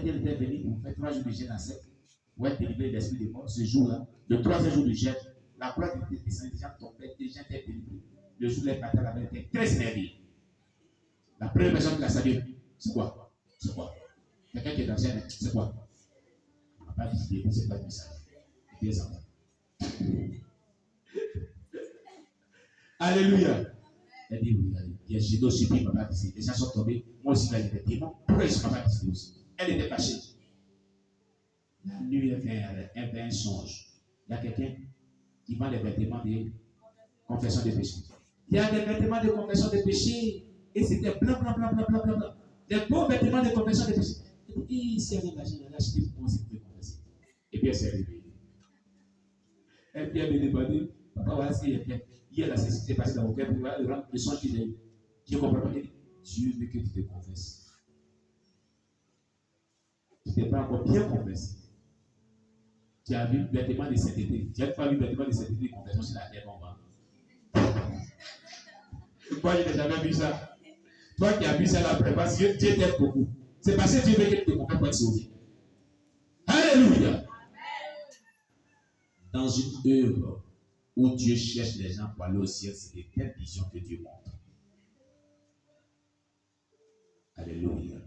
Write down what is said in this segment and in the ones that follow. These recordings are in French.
elle était venue pour faire 3 jours de jeûne à sec, pour être délivrée de l'esprit de mort. Ce jour-là, le 3e jour de jeûne, la gloire de Dieu descendait, les gens tombaient, les gens étaient délivrés. Le jour où les patins avaient été très énervés. La première personne qui a salué, c'est quoi? C'est quoi? Quelqu'un qui est dans le jeûne, c'est quoi? On n'a pas visité, c'est pas le message. Et puis, alléluia. Elle dit, oui, il y a Gédo subi, papa visité. Les gens sont tombés. Moi aussi, là, il y avait des démons. Pourquoi ils ne sont pas visité aussi? Elle était fâchée. La nuit, elle fait un songe. Il y a quelqu'un qui vend des vêtements de confession de péché. Il y a des vêtements de confession de péché. Et c'était blanc, blanc, blanc, blanc, blanc, blanc, blanc. Des beaux vêtements de confession de péché. Elle dit, si elle est lâchée, elle a acheté pour moi aussi pour confesser. Et puis elle s'est réveillée. Et puis elle me demandait, papa, voilà ce qu'il y a fait. Hier, la cécité passée dans mon cœur, le songe que j'ai eu. Je comprends pas. Dieu veut que tu te confesses. Tu n'es pas encore bien confessé. Tu as vu le vêtement de sainteté. Tu n'as pas vu le vêtement de sainteté de confession sur la terre, mon gars. Moi, je n'ai jamais vu ça. Toi qui as vu ça là, parce que Dieu t'aime beaucoup. C'est parce que Dieu veut que tu te confesses pour être sauvé. Alléluia. Dans une œuvre où Dieu cherche les gens pour aller au ciel, c'est de telles visions que Dieu montre. Alléluia.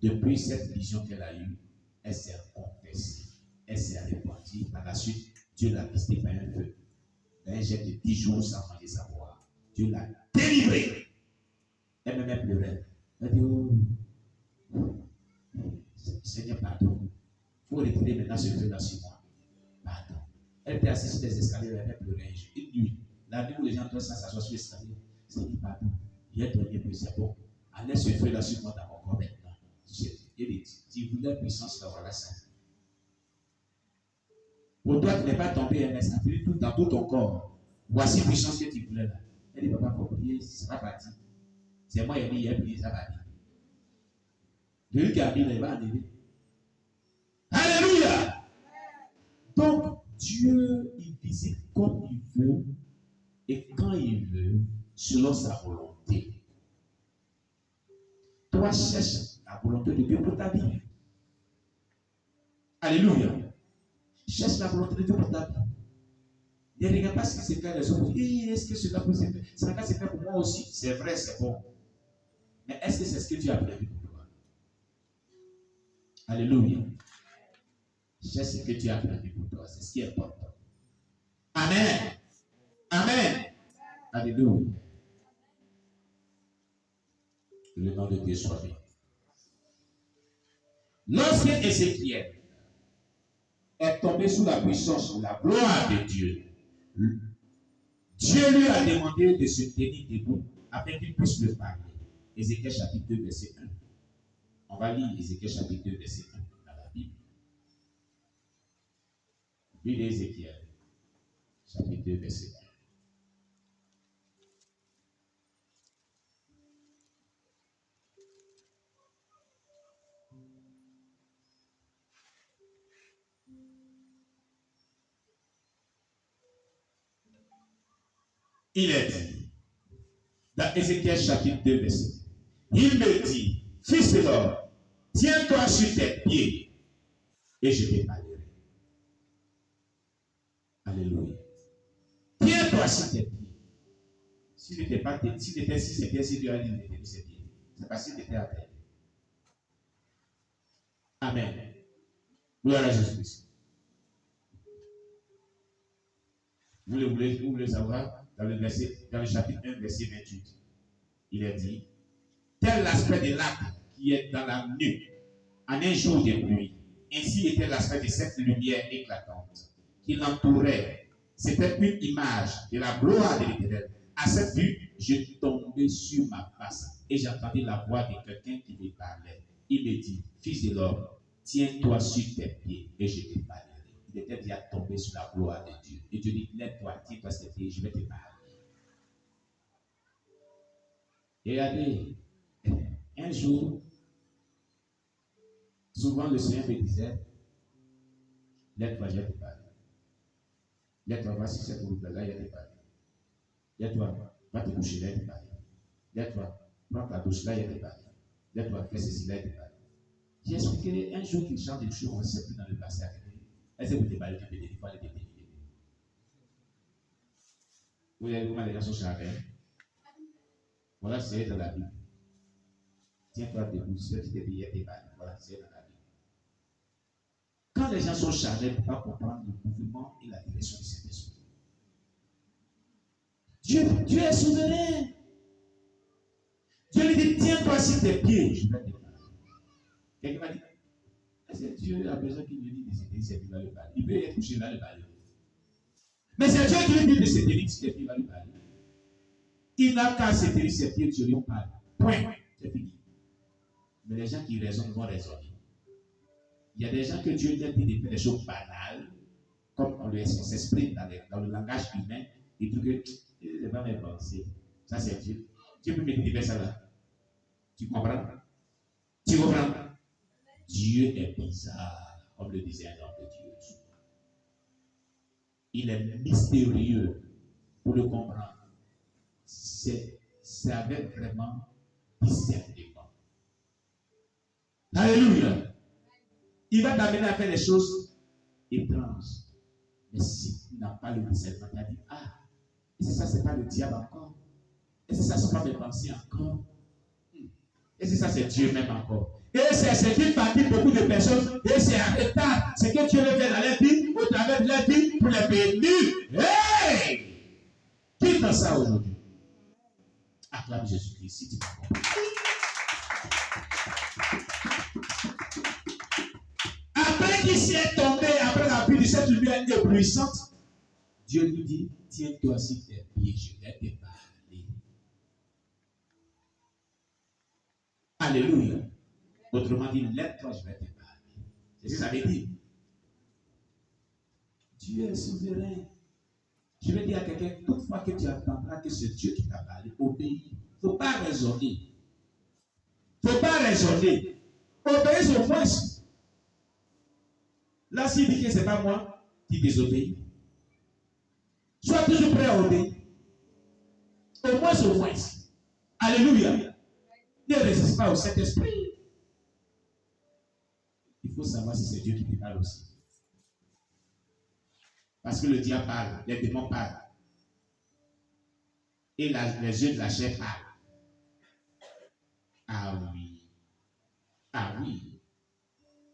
Depuis cette vision qu'elle a eue, elle s'est confessée. Elle s'est répandue. Par la suite, Dieu l'a visité par un feu. Un jet de 10 jours sans manger, sans boire. Dieu l'a délivrée. Elle même pleurait. Elle dit, oh, Seigneur, pardon. Il faut retirer maintenant ce feu-là sur moi. Pardon. Elle était assise sur les escaliers, elle pleurait une nuit. La nuit où les gens doivent s'asseoir sur l'escalier, Seigneur, pardon. Il a donné que c'est bon. Allez ce feu-là sur moi dans mon corps maintenant. Tu voulais puissance, là, voilà ça. Pour toi qui n'es pas tombé, elle s'est appelée tout dans tout ton corps. Voici puissance que tu voulais là. Elle dit, papa, pour prier, ça va partir. C'est moi, il a prié, ça va aller. Celui qui a mis, il va arriver. Alléluia! Donc, Dieu, il visite comme il veut et quand il veut, selon sa volonté. Toi, cherche la volonté de Dieu pour ta vie. Alléluia. Cherche la volonté de Dieu pour ta vie. Ne regarde pas ce qui se fait les autres. Est-ce que cela peut se faire? Ça va se faire pour moi aussi. C'est vrai, c'est bon. Mais est-ce que c'est ce que Dieu a prévu pour toi? Alléluia. Cherche ce que Dieu a prévu pour toi. C'est ce qui est important. Amen. Amen. Alléluia. Que le nom de Dieu soit béni. Lorsque Ézéchiel est tombé sous la puissance, la gloire de Dieu, Dieu lui a demandé de se tenir debout afin qu'il puisse le parler. Ézéchiel chapitre 2, verset 1. On va lire Ézéchiel chapitre 2, verset 1 dans la Bible. Lisez Ézéchiel chapitre 2, verset 1. Il est dit, dans Ézéchiel chapitre 2, verset 1, il me dit, fils de l'homme, tiens-toi sur tes pieds et je te parlerai. Alléluia. Tiens-toi sur tes pieds. Si tu n'étais pas, si tu étais sur ses pieds, si Dieu a dit de tenir ses pieds, c'est parce que tu étais à terre. Amen. Gloire à Jésus-Christ. Vous voulez savoir, dans le chapitre 1, verset 28, il est dit, tel l'aspect de l'arc qui est dans la nuit, en un jour de pluie, ainsi était l'aspect de cette lumière éclatante qui l'entourait. C'était une image de la gloire de l'Éternel. À cette vue, je tombais sur ma face et j'entendis la voix de quelqu'un qui me parlait. Il me dit, fils de l'homme, tiens-toi sur tes pieds et je te parlerai. Il était déjà tombé sur la gloire de Dieu. Et Dieu dit, lève-toi, tiens-toi sur tes pieds, je vais te parler. Et regardez, un jour, souvent le Seigneur me disait, lève-toi, je vais te parler. Lève-toi, voici cette route-là, il y a te parler. Lève-toi, va te coucher, là, il te parler. Lève-toi, prends ta douche, là, il y a te parler. Lève-toi, fais ceci, là, il te parler. J'ai expliqué un jour qu'il chante des choses, on ne sait plus dans le passé. Est-ce que vous débattez des fois, il faut aller déballer. Vous avez comment les gens sont chargés. Voilà, c'est dans la Bible. Tiens-toi debout, si tu t'es payé tes balles. Voilà, c'est dans la Bible. Quand les gens sont chargés, ils ne peuvent pas comprendre le mouvement et la direction de cet esprit. Dieu est souverain. Dieu lui dit, tiens-toi sur tes pieds, je vais te parler. Quelqu'un m'a dit, est-ce que Dieu a besoin qu'il lui dise de se tenir, il va le parler. Il peut être couché, il va le parler. Mais c'est Dieu qui lui dit de se tenir sur tes pieds, il va le parler. Il n'a qu'à se tenir sur ses pieds, Dieu lui parle. Point. C'est fini. Mais les gens qui raisonnent vont raisonner. Il y a des gens que Dieu dit de faire des choses banales, comme on s'exprime dans le langage humain, et tout que je ne vais pas me penser. Ça, c'est Dieu. Dieu peut me dire ça là. Tu comprends? Tu comprends? Dieu est bizarre, comme le disait un homme de Dieu. Il est mystérieux pour le comprendre. C'est avec vraiment discernement. Alléluia. Il va t'amener à faire des choses étranges. Mais si tu n'as pas le discernement, tu as dit, ah, et ça, c'est pas le diable encore. Et ça, c'est pas mes pensées encore. Et ça, c'est Dieu même encore. Et c'est ce qui fatigue beaucoup de personnes. Et c'est arrêtable. C'est que Dieu le fait dans leur vie, au travers de leur vie, pour les bénir. Hey! Qui fait ça aujourd'hui? Acclame Jésus-Christ si tu m'as compris. Après qu'il s'y est tombé, après la pluie de cette lumière éblouissante, Dieu lui dit, tiens-toi sur tes pieds, je vais te parler. Alléluia. Autrement dit, lève-toi, je vais te parler. C'est ce que ça veut dire. Dieu est souverain. Je vais dire à quelqu'un, toutefois que tu entendras que c'est Dieu qui t'a parlé, obéis. Il ne faut pas raisonner. Il ne faut pas raisonner. Obéis au moins. Là, s'il dit que ce n'est pas moi, tu désobéis. Sois toujours prêt à obéir. Au moins. Alléluia. Ne résiste pas au Saint-Esprit. Il faut savoir si c'est Dieu qui te parle aussi. Parce que le diable parle, les démons parlent. Et les yeux de la chair parlent. Ah oui. Ah oui.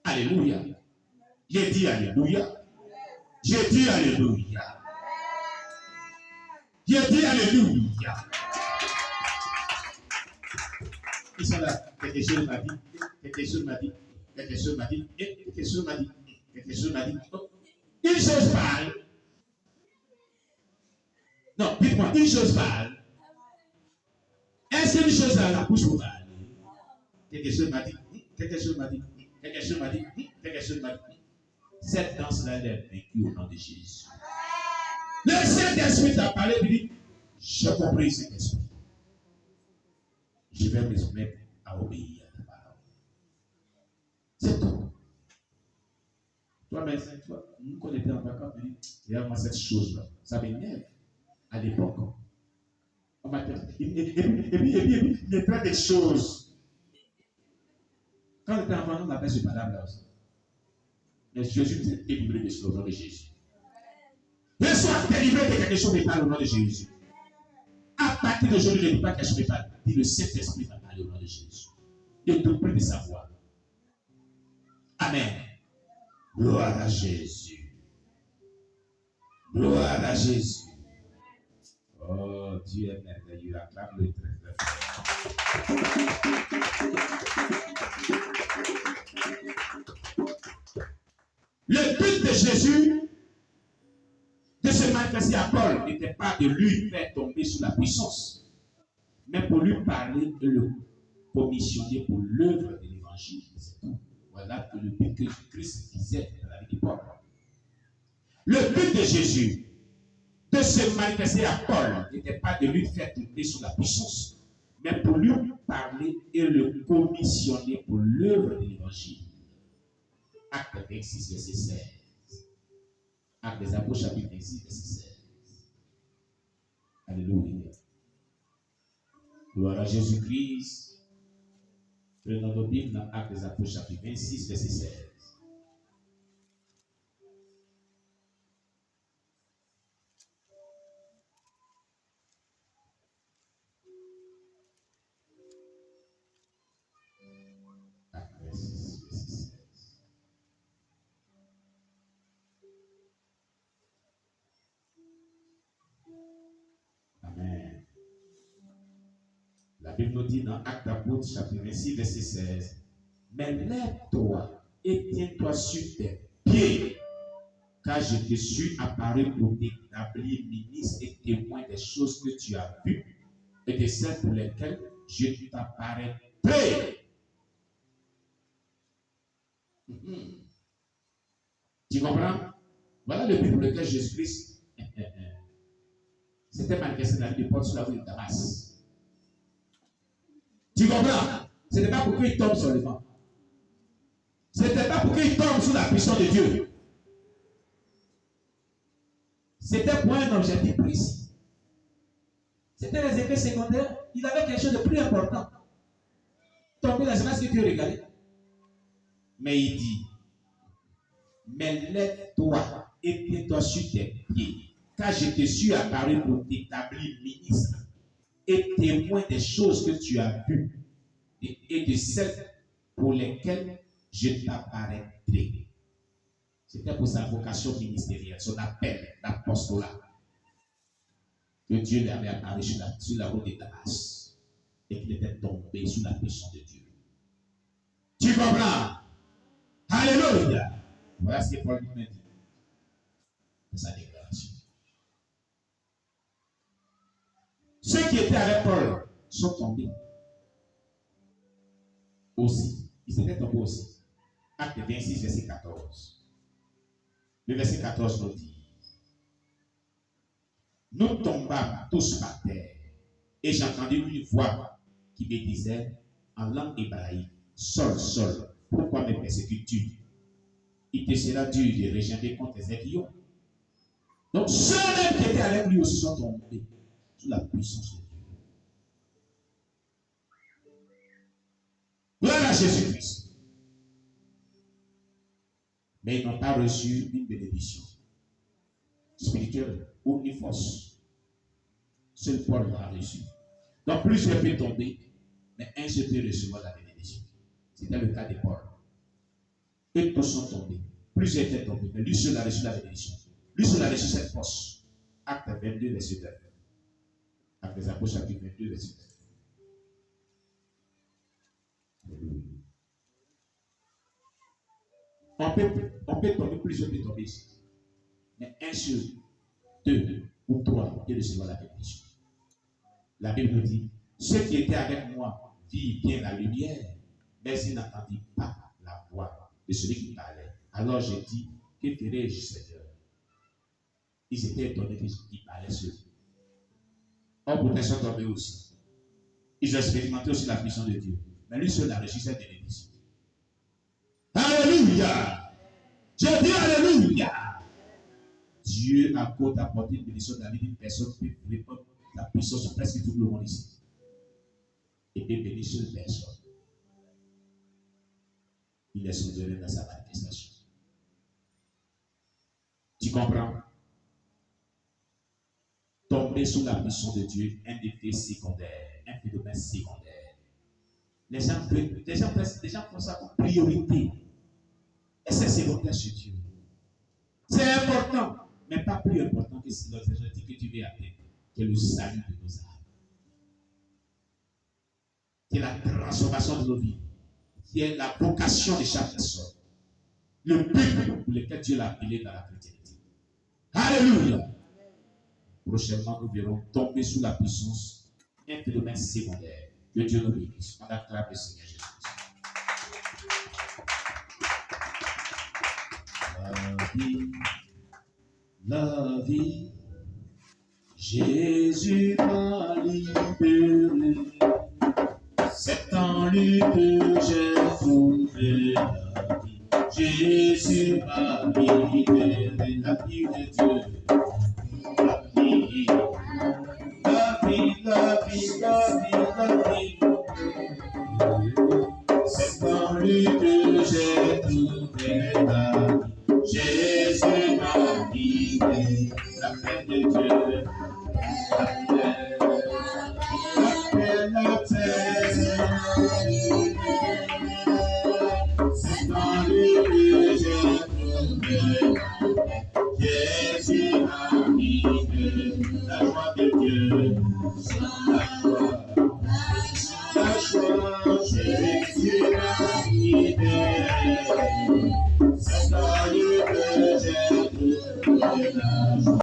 Alléluia. J'ai dit Alléluia. J'ai dit Alléluia. J'ai dit Alléluia. Ils sont là. Quelque chose m'a dit. Quelque chose m'a dit. Quelque chose m'a dit. Quelque chose m'a dit. Quelque chose m'a dit. Une chose parle. Non, dites-moi, une chose parle. Est-ce qu'une chose a la bouche pour parler? Quelque chose m'a dit. Quelque chose m'a dit. Quelque chose m'a dit. Quelque chose m'a dit. Cette danse-là, elle est vaincue au nom de Jésus. Le Saint-Esprit t'a parlé, il dit, j'ai compris cet esprit. Je vais me mettre à obéir à ta parole. C'est tout. Toi, mais toi, nous qu'on était en vacances, tu dis, regarde-moi cette chose-là. Ça m'énerve. À l'époque. On m'a dit, et puis, il traite des choses. Quand on était enfant, on appelle ce madame-là aussi. Mais Jésus nous a délivré de ce nom de Jésus. Ne sois délivré de quelque chose de parle au nom de Jésus. À partir d'aujourd'hui, ne dis pas quelque chose de parle. Dis le Saint-Esprit va parler au nom de Jésus. Et tout près de sa voix. Amen. Gloire à Jésus. Gloire à Jésus. Oh, Dieu est merveilleux. Acclame-le très fort. Le but de Jésus de se manifester à Paul n'était pas de lui faire tomber sous la puissance, mais pour lui parler et le commissionner pour l'œuvre de l'évangile. C'est tout. Voilà le but que Christ disait dans la vie de Paul. Le but de Jésus de se manifester à Paul n'était pas de lui faire tomber sous la puissance, mais pour lui parler et le commissionner pour l'œuvre de l'évangile. Acte 26, verset 16. Acte des Apôtres, chapitre 26, verset 16. Alléluia. Gloire à Jésus-Christ. Prenons nos Bibles dans Actes des Apôtres, chapitre 26, verset 16. Actes 26, verset 16. Amen. La Bible nous dit dans Actes d'Apôtres, chapitre 26, verset 16. Mais lève-toi et tiens-toi sur tes pieds, car je te suis apparu pour t'établir ministre et témoin des choses que tu as vues et de celles pour lesquelles je t'apparaîtrai. Tu comprends? Voilà le but pour lequel Jésus-Christ s'était manifesté dans la vie de Paul sur la rue de Damas. Tu comprends? Ce n'était pas pour qu'il tombe seulement. Ce n'était pas pour qu'il tombe sous la puissance de Dieu. C'était pour un objectif précis. C'était les effets secondaires. Il avait quelque chose de plus important. Tomber dans ce que Dieu regardait. Mais il dit, mais lève-toi et tiens-toi sur tes pieds, car je te suis apparu pour t'établir ministre et témoin des choses que tu as vues et de celles pour lesquelles je t'apparaîtrai. C'était pour sa vocation ministérielle, son appel d'apostolat. Que Dieu lui avait apparu sur la route de Damas et qu'il était tombé sous la puissance de Dieu. Tu comprends? Alléluia! Voilà ce que Paul nous dit. C'est sa déclaration. Ceux qui étaient avec Paul sont tombés aussi. Ils étaient tombés aussi. Acte 26, verset 14. Le verset 14 nous dit: nous tombâmes tous par terre, et j'entendis une voix qui me disait en langue hébraïque: Saul, Saul, pourquoi me persécutes-tu? Il te sera dur de régenter contre les aiguillons. Donc ceux-là qui étaient avec lui aussi sont tombés sous la puissance de Dieu. Gloire à Jésus-Christ. Mais ils n'ont pas reçu une bénédiction spirituelle ou une force. Seul Paul l'a reçu. Donc plusieurs peuvent tomber, mais un seul peut recevoir la bénédiction. C'était le cas de Paul. Et tous sont tombés. Plusieurs étaient tombés, mais lui seul a reçu la bénédiction. Lui seul a reçu cette force. Acte 22, verset 9. Acte des Apôtres, chapitre 22, verset 9. On peut tomber, plusieurs peuvent tomber ici. Mais un seul, deux ou trois peut recevoir la bénédiction. La Bible nous dit: ceux qui étaient avec moi virent bien la lumière, mais ils n'entendirent pas la voix de celui qui parlait. Alors j'ai dit: que ferai-je, Seigneur? Ils étaient étonnés qu'ils parlaient seuls. Or, pourtant, ils sont tombés aussi. Ils ont expérimenté aussi la puissance de Dieu. Mais lui seul a reçu cette bénédiction. Alléluia! Je dis Alléluia! Dieu a compte apporter une bénédiction dans la vie d'une personne qui peut répondre la puissance sur presque tout le monde ici. Et peut bénir seule personne. Il est souverain dans sa manifestation. Tu comprends? Tomber sous la puissance de Dieu, un effet secondaire, un phénomène secondaire. Les gens font ça comme priorité. Et c'est secondaire chez Dieu. C'est important, mais pas plus important que l'objectif que tu veux atteindre, qui est le salut de nos âmes, qui est la transformation de nos vies, qui est la vocation de chaque personne, le but pour lequel Dieu l'a appelé dans la chrétienté. Alléluia! Prochainement, nous verrons tomber sous la puissance un phénomène secondaire. Que Dieu nous bénisse. On acclame le Seigneur Jésus. La vie, Jésus m'a libéré. C'est en lui que j'ai trouvé la vie. Jésus m'a libéré. La vie de Dieu. La vie, la vie, la vie, la vie. Jésus arrivé, la joie de Dieu, la joie, Jésus arrivé,